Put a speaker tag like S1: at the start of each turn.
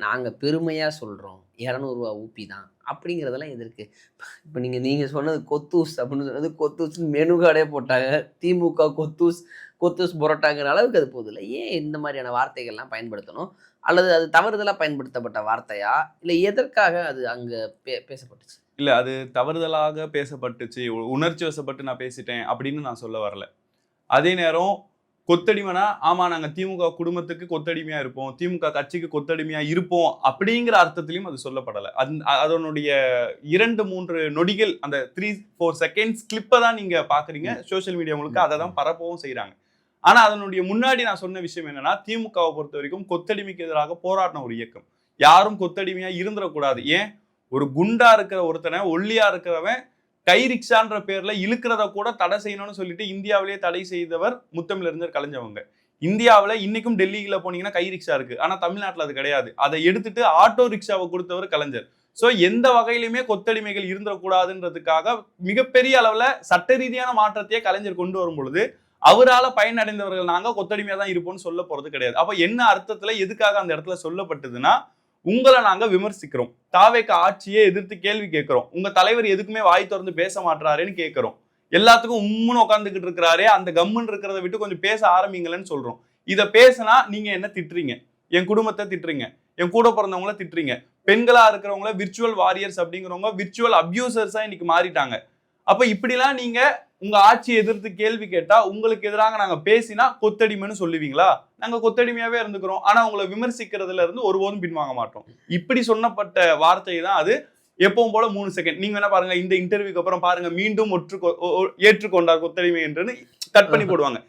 S1: நாங்கள் பெருமையாக சொல்கிறோம் 200 ஊப்பி தான் அப்படிங்கிறதெல்லாம் எதற்கு? இப்போ நீங்கள் சொன்னது கொத்தூஸ் அப்படின்னு சொன்னது கொத்தூஸ்ன்னு மெனு கார்டே போட்டாங்க. திமுக கொத்தூஸ் கொத்தூஸ் புரோட்டாங்கிற அளவுக்கு அது போகுதுல்ல. ஏன் இந்த மாதிரியான வார்த்தைகள்லாம் பயன்படுத்தணும்? அல்லது அது தவறுதலாக பயன்படுத்தப்பட்ட வார்த்தையா? இல்லை எதற்காக அது அங்கே பேசப்பட்டுச்சு?
S2: இல்ல அது தவறுதலாக பேசப்பட்டுச்சு, உணர்ச்சி வசப்பட்டு நான் பேசிட்டேன் அப்படின்னு நான் சொல்ல வரல. அதே நேரம் கொத்தடிமைனா, ஆமா நாங்க திமுக குடும்பத்துக்கு கொத்தடிமையா இருப்போம், திமுக கட்சிக்கு கொத்தடிமையா இருப்போம் அப்படிங்கிற அர்த்தத்திலையும் அது சொல்லப்படல. அதனுடைய 2, 3 நொடிகள் அந்த 3, 4 செகண்ட்ஸ் கிளிப்பை தான் நீங்க பாக்குறீங்க. சோசியல் மீடியா முழுக்க அதை தான் பரப்பவும் செய்யறாங்க. ஆனா அதனுடைய முன்னாடி நான் சொன்ன விஷயம் என்னன்னா, திமுகவை பொறுத்த வரைக்கும் கொத்தடிமைக்கு எதிராக போராடின ஒரு இயக்கம். யாரும் கொத்தடிமையா இருந்துடக்கூடாது. ஏன் ஒரு குண்டா இருக்கிற ஒருத்தனை ஒல்லியா இருக்கிறவன் கை ரிக்ஷான்ற பேர்ல இழுக்கிறத கூட தடை செய்யணும்னு சொல்லிட்டு இந்தியாவிலேயே தடை செய்தவர் முத்தமிழறிஞர் கலைஞவங்க. இந்தியாவில இன்னைக்கும் டெல்லியில போனீங்கன்னா கை ரிக்ஷா இருக்கு. ஆனா தமிழ்நாட்டில் அது கிடையாது. அதை எடுத்துட்டு ஆட்டோ ரிக்ஷாவை கொடுத்தவர் கலைஞர். சோ எந்த வகையிலுமே கொத்தடிமைகள் இருந்துடக்கூடாதுன்றதுக்காக மிகப்பெரிய அளவுல சட்ட ரீதியான மாற்றத்தையே கலைஞர் கொண்டு வரும் பொழுது அவரால பயனடைந்தவர்கள் நாங்க கொத்தடிமையா தான் இருப்போம்னு சொல்ல போறது கிடையாது. அப்ப என்ன அர்த்தத்துல எதுக்காக அந்த இடத்துல சொல்லப்பட்டதுன்னா, உங்களை நாங்க விமர்சிக்கிறோம். தாவேக ஆட்சியை எதிர்த்து கேள்வி கேட்கிறோம். உங்க தலைவர் எதுக்குமே வாய் திறந்து பேச மாட்டாருன்னு கேட்கிறோம். எல்லாத்துக்கும் உம்முன்னு உட்காந்துக்கிட்டு இருக்கிறாரே, அந்த கம்முன்னு இருக்கிறத விட்டு கொஞ்சம் பேச ஆரம்பிங்களேன்னு சொல்றோம். இதை பேசினா நீங்க என்ன திட்டுறீங்க? என் குடும்பத்தை திட்டுறீங்க, என் கூட பிறந்தவங்கள திட்டுறீங்க. பெண்களா இருக்கிறவங்கள விர்ச்சுவல் வாரியர்ஸ் அப்படிங்கிறவங்க விர்ச்சுவல் அபியூசர்ஸா இன்னைக்கு மாறிட்டாங்க. அப்ப இப்படிலாம் நீங்க உங்க ஆட்சியை எதிர்த்து கேள்வி கேட்டா, உங்களுக்கு எதிராக நாங்க பேசினா கொத்தடிமைன்னு சொல்லுவீங்களா? நாங்க கொத்தடிமையாவே இருந்துக்கிறோம். ஆனா உங்களை விமர்சிக்கிறதுல இருந்து ஒருபோதும் பின்வாங்க மாட்டோம். இப்படி சொன்னப்பட்ட வார்த்தை தான் அது. எப்பவும் போல 3 செகண்ட். நீங்க வேணா பாருங்க, இந்த இன்டர்வியூக்கு அப்புறம் பாருங்க, மீண்டும் ஏற்றுக்கொண்டார் கொத்தடிமை என்று கட் பண்ணி போடுவாங்க.